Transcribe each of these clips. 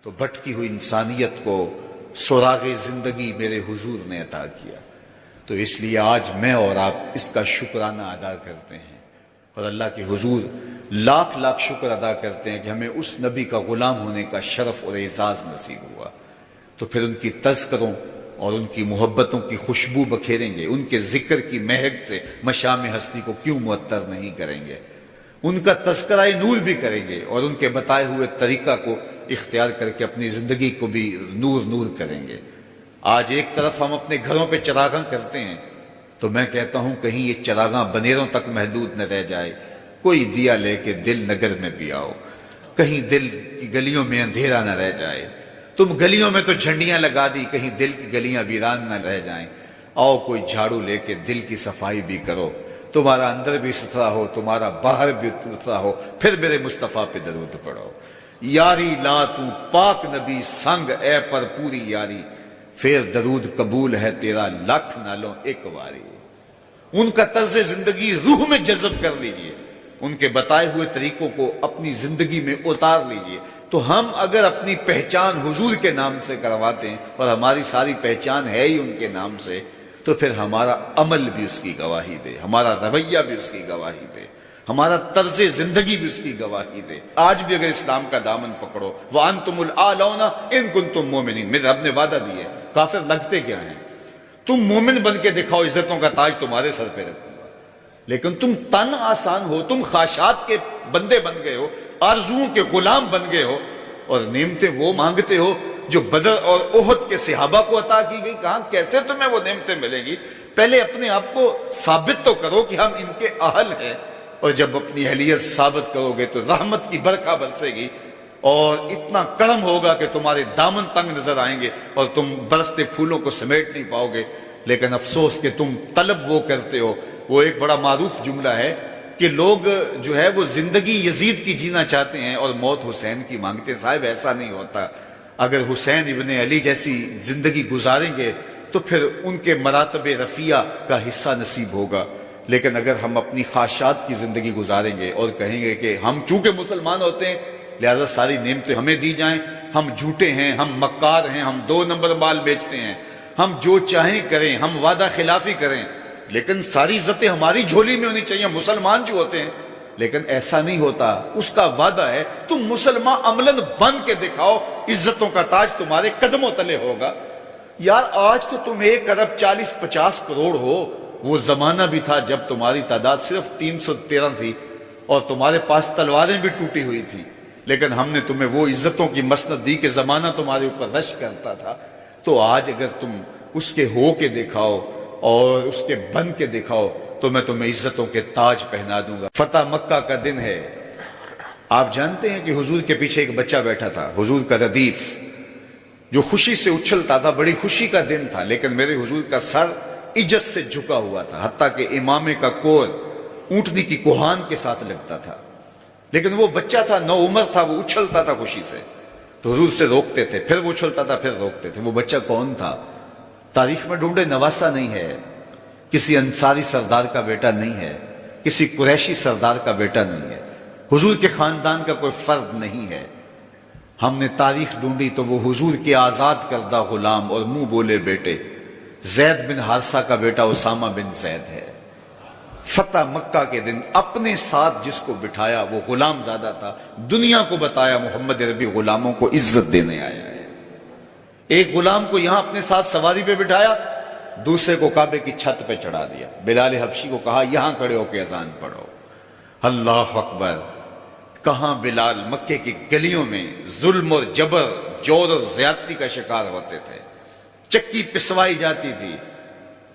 تو بھٹکی ہوئی انسانیت کو سراغ زندگی میرے حضور نے عطا کیا. تو اس لیے آج میں اور آپ اس کا شکرانہ ادا کرتے ہیں اور اللہ کے حضور لاکھ لاکھ شکر ادا کرتے ہیں کہ ہمیں اس نبی کا غلام ہونے کا شرف اور اعزاز نصیب ہوا. تو پھر ان کی تذکروں اور ان کی محبتوں کی خوشبو بکھیریں گے، ان کے ذکر کی مہک سے مشام ہستی کو کیوں معطر نہیں کریں گے، ان کا تذکرہ نور بھی کریں گے اور ان کے بتائے ہوئے طریقہ کو اختیار کر کے اپنی زندگی کو بھی نور نور کریں گے. آج ایک طرف ہم اپنے گھروں پہ چراغاں کرتے ہیں تو میں کہتا ہوں کہیں یہ چراغاں بنیروں تک محدود نہ رہ جائے. کوئی دیا لے کے دل نگر میں بھی آؤ، کہیں دل کی گلیوں میں اندھیرا نہ رہ جائے. تم گلیوں میں تو جھنڈیاں لگا دی، کہیں دل کی گلیاں ویران نہ رہ جائیں. آؤ کوئی جھاڑو لے کے دل کی صفائی بھی کرو، تمہارا اندر بھی ستھرا ہو، تمہارا باہر بھی ستھرا ہو. پھر میرے مصطفیٰ پہ درود پڑھو. یاری لا تو پاک نبی سنگ اے پر پوری یاری، پھر درود قبول ہے تیرا لاکھ نالوں ایک واری. ان کا طرز زندگی روح میں جذب کر لیجئے، ان کے بتائے ہوئے طریقوں کو اپنی زندگی میں اتار لیجئے. تو ہم اگر اپنی پہچان حضور کے نام سے کرواتے ہیں اور ہماری ساری پہچان ہے ہی ان کے نام سے، تو پھر ہمارا عمل بھی اس کی گواہی دے، ہمارا رویہ بھی اس کی گواہی دے، ہمارا طرز زندگی بھی اس کی گواہی دے. آج بھی اگر اسلام کا دامن پکڑو، وَأَنْتُمُ الْأَعْلَوْنَ إِن كُنْتُم مُؤْمِنِينَ، میرے رب نے وعدہ دیا ہے. کافر لگتے کیا ہیں؟ تم مومن بن کے دکھاؤ، عزتوں کا تاج تمہارے سر پہ رکھوں گا. لیکن تم تن آسان ہو، تم خواہشات کے بندے بن گئے ہو، آرزوؤں کے غلام بن گئے ہو اور نعمتیں وہ مانگتے ہو جو بدر اور احد کے صحابہ کو عطا کی گئی. کہاں کیسے تمہیں وہ نعمتیں ملیں گی؟ پہلے اپنے آپ کو ثابت تو کرو کہ ہم ان کے اہل ہیں، اور جب اپنی اہلیت ثابت کرو گے تو رحمت کی برکھا برسے گی اور اتنا کرم ہوگا کہ تمہارے دامن تنگ نظر آئیں گے اور تم برستے پھولوں کو سمیٹ نہیں پاؤ گے. لیکن افسوس کہ تم طلب وہ کرتے ہو. وہ ایک بڑا معروف جملہ ہے کہ لوگ جو ہے وہ زندگی یزید کی جینا چاہتے ہیں اور موت حسین کی مانگتے ہیں. صاحب ایسا نہیں ہوتا. اگر حسین ابن علی جیسی زندگی گزاریں گے تو پھر ان کے مراتب رفیع کا حصہ نصیب ہوگا. لیکن اگر ہم اپنی خواہشات کی زندگی گزاریں گے اور کہیں گے کہ ہم چونکہ مسلمان ہوتے ہیں لہذا ساری نعمتیں ہمیں دی جائیں، ہم جھوٹے ہیں، ہم مکار ہیں، ہم 2 نمبر مال بیچتے ہیں، ہم جو چاہیں کریں، ہم وعدہ خلافی کریں، لیکن ساری عزتیں ہماری جھولی میں ہونی چاہیے، مسلمان جو ہوتے ہیں. لیکن ایسا نہیں ہوتا. اس کا وعدہ ہے تم مسلمان عملاً بن کے دکھاؤ، عزتوں کا تاج تمہارے قدموں تلے ہوگا. یار آج تو تم 1 ارب 40-50 کروڑ ہو. وہ زمانہ بھی تھا جب تمہاری تعداد صرف 313 تھی اور تمہارے پاس تلواریں بھی ٹوٹی ہوئی تھی. لیکن ہم نے تمہیں وہ عزتوں کی مسند دی کہ زمانہ تمہارے اوپر رش کرتا تھا. تو آج اگر تم اس کے ہو کے دکھاؤ اور اس کے بن کے دکھاؤ تو میں تمہیں عزتوں کے تاج پہنا دوں گا. فتح مکہ کا دن ہے. آپ جانتے ہیں کہ حضور کے پیچھے ایک بچہ بیٹھا تھا، حضور کا ردیف، جو خوشی سے اچھلتا تھا. بڑی خوشی کا دن تھا، لیکن میرے حضور کا سر عزت سے جھکا ہوا تھا، حتیٰ کہ امامے کا کور اونٹنی کی کوہان کے ساتھ لگتا تھا. لیکن وہ بچہ تھا، نو عمر تھا، وہ اچھلتا تھا خوشی سے. تو حضور سے روکتے تھے، پھر وہ اچھلتا تھا، پھر روکتے تھے. وہ بچہ کون تھا؟ تاریخ میں ڈھونڈے، نواسا نہیں ہے، کسی انصاری سردار کا بیٹا نہیں ہے، کسی قریشی سردار کا بیٹا نہیں ہے، حضور کے خاندان کا کوئی فرد نہیں ہے. ہم نے تاریخ ڈھونڈی تو وہ حضور کے آزاد کردہ غلام اور منہ بولے بیٹے زید بن حارثہ کا بیٹا اسامہ بن زید ہے. فتح مکہ کے دن اپنے ساتھ جس کو بٹھایا وہ غلام زادہ تھا. دنیا کو بتایا محمد عربی غلاموں کو عزت دینے آیا ہے. ایک غلام کو یہاں اپنے ساتھ سواری پہ بٹھایا، دوسرے کو کعبے کی چھت پہ چڑھا دیا. بلال حبشی کو کہا یہاں کھڑے ہو کے اذان پڑھو. اللہ اکبر. کہاں بلال مکے کی گلیوں میں ظلم اور جبر، جور اور زیادتی کا شکار ہوتے تھے. چکی پسوائی جاتی تھی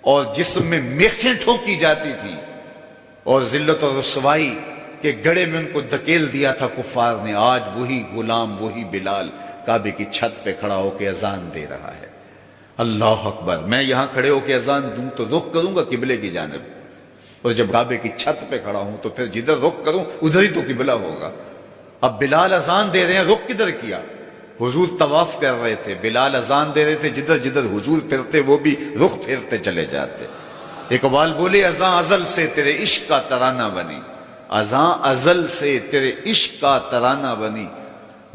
اور جسم میں میخیں ٹھونکی جاتی تھی اور ذلت اور رسوائی کے گڑھے میں ان کو دھکیل دیا تھا کفار نے. آج وہی غلام، وہی بلال کعبے کی چھت پہ کھڑا ہو کے اذان دے رہا ہے. اللہ اکبر. میں یہاں کھڑے ہو کے اذان دوں تو رخ کروں گا قبلے کی جانب، اور جب کعبے کی چھت پہ کھڑا ہوں تو پھر جدھر رخ کروں ادھر ہی تو قبلہ ہوگا. اب بلال اذان دے رہے ہیں، رخ کدھر کیا؟ حضور طواف کر رہے تھے، بلال اذان دے رہے تھے، جدھر جدھر حضور پھرتے وہ بھی رخ پھرتے چلے جاتے. اقبال بولے اذان ازل سے تیرے عشق کا ترانہ بنی، اذان ازل سے تیرے عشق کا ترانہ بنی،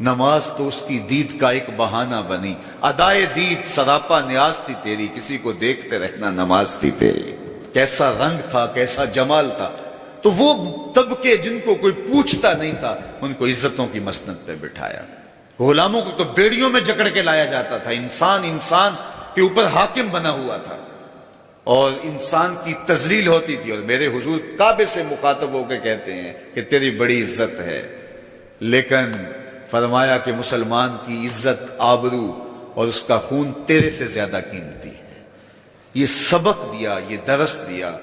نماز تو اس کی دید کا ایک بہانہ بنی، ادائے دید سراپا نیاز تھی تیری، کسی کو دیکھتے رہنا نماز تھی تیری۔ کیسا رنگ تھا، کیسا جمال تھا۔ تو وہ طبقے جن کو کوئی پوچھتا نہیں تھا، ان کو عزتوں کی مسند پہ بٹھایا۔ غلاموں کو تو بیڑیوں میں جکڑ کے لایا جاتا تھا، انسان انسان کے اوپر حاکم بنا ہوا تھا اور انسان کی تذلیل ہوتی تھی۔ اور میرے حضور کعبے سے مخاطب ہو کے کہتے ہیں کہ تیری بڑی عزت ہے، لیکن فرمایا کہ مسلمان کی عزت، آبرو اور اس کا خون تیرے سے زیادہ قیمتی ہے۔ یہ سبق دیا، یہ درس دیا